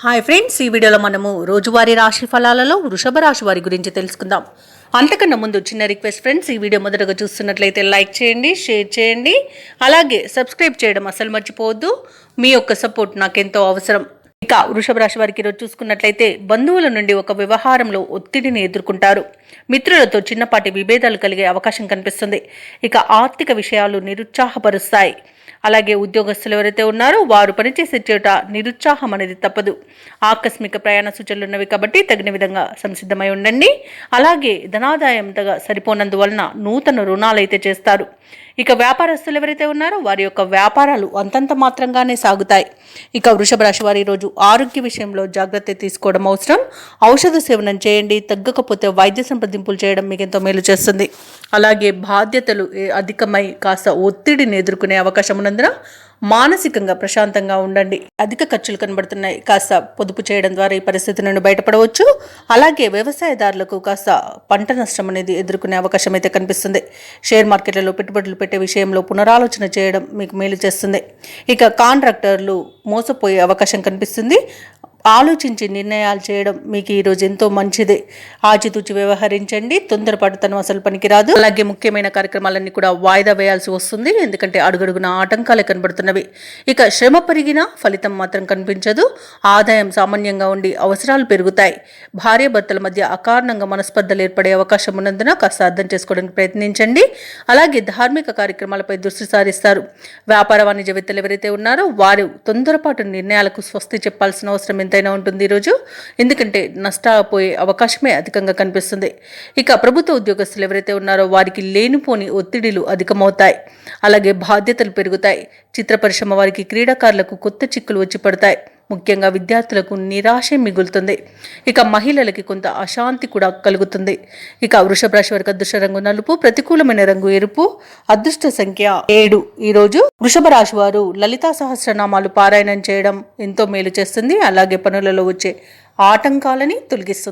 Hi friends, ఈ వీడియోలో మనము రోజువారీ రాశి ఫలాలలో వృషభ రాశి వారి గురించి తెలుసుకుందాం. అంతకన్నా ముందు చిన్న రిక్వెస్ట్ ఫ్రెండ్స్, ఈ వీడియో మొదటగా చూస్తున్నట్లయితే లైక్ చేయండి, షేర్ చేయండి, అలాగే సబ్స్క్రైబ్ చేయడం అసలు మర్చిపోవద్దు. మీ యొక్క సపోర్ట్ నాకెంతో అవసరం. ఇక వృషభ రాశి వారికి ఈరోజు చూసుకున్నట్లయితే బంధువుల నుండి ఒక వ్యవహారంలో ఒత్తిడిని ఎదుర్కొంటారు. మిత్రులతో చిన్నపాటి విభేదాలు కలిగే అవకాశం కనిపిస్తుంది. ఇక ఆర్థిక విషయాలు నిరుత్సాహపరుస్తాయి. అలాగే ఉద్యోగస్తులు ఎవరైతే ఉన్నారో వారు పనిచేసే చోట నిరుత్సాహం అనేది తప్పదు. ఆకస్మిక ప్రయాణ సూచనలు ఉన్నవి కాబట్టి తగిన విధంగా సంసిద్ధమై ఉండండి. అలాగే ధనాదాయం సరిపోనందువలన నూతన రుణాలు అయితే చేస్తారు. ఇక వ్యాపారస్తులు ఎవరైతే ఉన్నారో వారి యొక్క వ్యాపారాలు అంతంత మాత్రంగానే సాగుతాయి. ఇక వృషభ రాశి వారి ఈరోజు ఆరోగ్య విషయంలో జాగ్రత్త తీసుకోవడం అవసరం. ఔషధ సేవనం చేయండి, తగ్గకపోతే వైద్య సంప్రదింపులు చేయడం మీకు ఎంతో మేలు చేస్తుంది. అలాగే బాధ్యతలు అధికమై కాస్త ఒత్తిడిని ఎదుర్కొనే అవకాశం ఉన్నందున మానసికంగా ప్రశాంతంగా ఉండండి. అధిక ఖర్చులు కనబడుతున్నాయి, కాస్త పొదుపు చేయడం ద్వారా ఈ పరిస్థితి నుండి బయటపడవచ్చు. అలాగే వ్యవసాయదారులకు కాస్త పంట నష్టం అనేది ఎదుర్కొనే అవకాశం అయితే కనిపిస్తుంది. షేర్ మార్కెట్లలో పెట్టుబడులు పెట్టే విషయంలో పునరాలోచన చేయడం మీకు మేలు చేస్తుంది. ఇక కాంట్రాక్టర్లు మోసపోయే అవకాశం కనిపిస్తుంది. ఆలోచించి నిర్ణయాలు చేయడం మీకు ఈరోజు ఎంతో మంచిది. ఆచితూచి వ్యవహరించండి, తొందరపాటుతనం అసలు పనికిరాదు. అలాగే ముఖ్యమైన కార్యక్రమాలన్నీ కూడా వాయిదా వేయాల్సి వస్తుంది, ఎందుకంటే అడుగడుగున ఆటంకాలే కనబడుతున్నవి. ఇక శ్రమ పెరిగినా ఫలితం మాత్రం కనిపించదు. ఆదాయం సామాన్యంగా ఉండి అవసరాలు పెరుగుతాయి. భార్యాభర్తల మధ్య అకారణంగా మనస్పర్ధలు ఏర్పడే అవకాశం ఉన్నందున కాస్త అర్థం చేసుకోవడానికి ప్రయత్నించండి. అలాగే ధార్మిక కార్యక్రమాలపై దృష్టి సారిస్తారు. వ్యాపార వాణిజ్యవేత్తలు ఎవరైతే ఉన్నారో వారు తొందరపాటు నిర్ణయాలకు స్వస్తి చెప్పాల్సిన అవసరం ఎంతైనా ఉంటుంది ఈరోజు, ఎందుకంటే నష్టపోయే అవకాశమే అధికంగా కనిపిస్తుంది. ఇక ప్రభుత్వ ఉద్యోగస్తులు ఎవరైతే ఉన్నారో వారికి లేనిపోని ఒత్తిడిలు అధికమవుతాయి. అలాగే బాధ్యతలు పెరుగుతాయి. చిత్ర పరిశ్రమ వారికి, క్రీడాకారులకు కొత్త చిక్కులు వచ్చి పడతాయి. ముఖ్యంగా విద్యార్థులకు నిరాశ మిగులుతుంది. ఇక మహిళలకి కొంత అశాంతి కూడా కలుగుతుంది. ఇక వృషభ రాశి వారికి అదృష్ట రంగు నలుపు, ప్రతికూలమైన రంగు ఎరుపు, అదృష్ట సంఖ్య 7. ఈరోజు వృషభ రాశి వారు లలితా సహస్రనామాలు పారాయణం చేయడం ఎంతో మేలు చేస్తుంది. అలాగే పనులలో వచ్చే ఆటంకాలని తొలగిస్తుంది.